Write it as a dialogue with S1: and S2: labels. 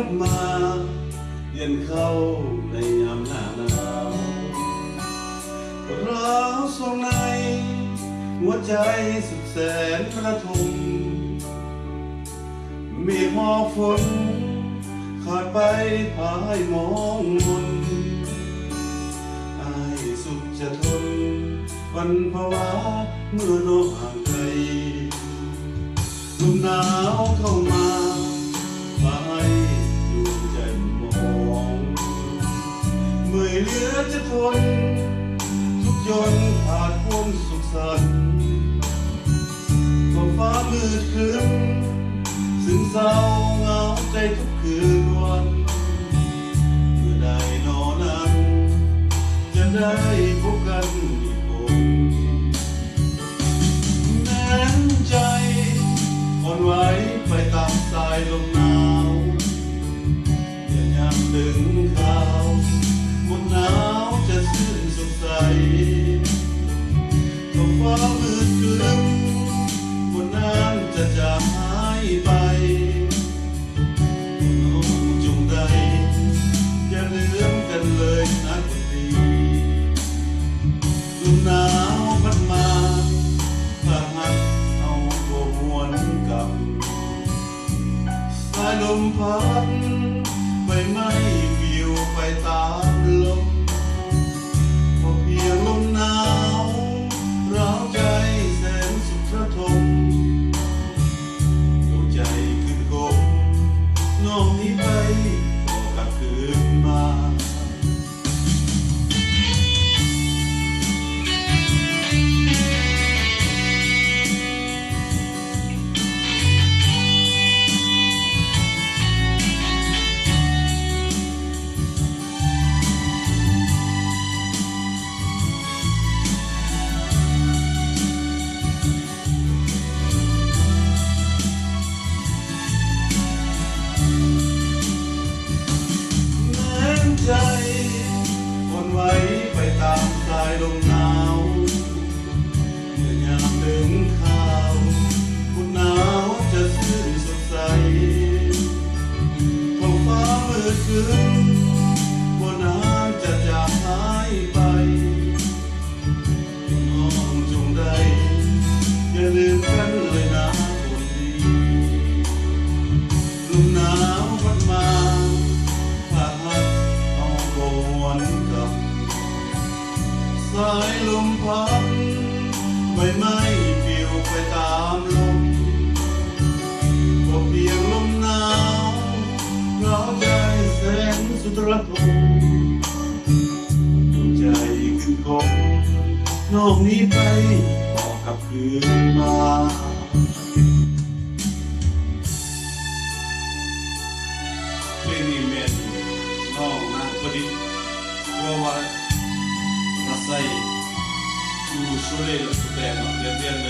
S1: พัดมาเย็นเข้าในยามหน้าหนาวร้าวสวงในหัวใจสุดแสนระทมมีหมอกฝนขาดไปพายมองมนอายสุดจะทนวันภาวะเมื่อน้องห่างไกลลมหนาวเข้ามาให้ดวงใจมองเมื่อยเหลือจะทนทุกยนขาดความสุขสันต์ท้องฟ้ามืดครึ้มซึมเศร้าเหงาใจทุกคืนวันเมื่อได้นอนนั้นจะได้พบกันอีกคนแม้ใจอ่อนไหวไปตามสายลมหนาวอย่ายามถึงข่าวหมดหนาวจะซื่นสดใสท้องฟ้ามืดครึ้มฝนนั้นจะจางหายไปน้องจงใดอย่าลืมกันเลยนะคนดีลมหนาวพัดมาถ้าหักเอาตัวหวนกลับสายลมพัดใบไม้ปลิวไปตามลมพอเพียงลมหนาวร้าวใจแสนสุขระทมดวงใจขึ้นคงน้องนี้ไปก็กลับคืนมาใจอ่อนไหวไปตามสายลมหนาวเมื่อยามถึงข่าวฝุ่นหนาวจะซื่นสดใสท้องฟ้ามืดครึ้มบนน้ำจะจางหายไปน้องจงได้อย่าลืมกันเลยนะคนดีลมหนาวพัดมาถ้าหักวนกับสายลมพัดใบไม้ปลิวไปตามลมก็เพียงลมหนาวเหงาใจแสนสุดระทมดวงใจขึ้นคงน้องนี้ไปบอกกลับคืนมาเพลงนี้แม่นน้องนะพอดีเพราะว่ามาใส่อยู่ช่วยเหลือตัวเองเรียนเลย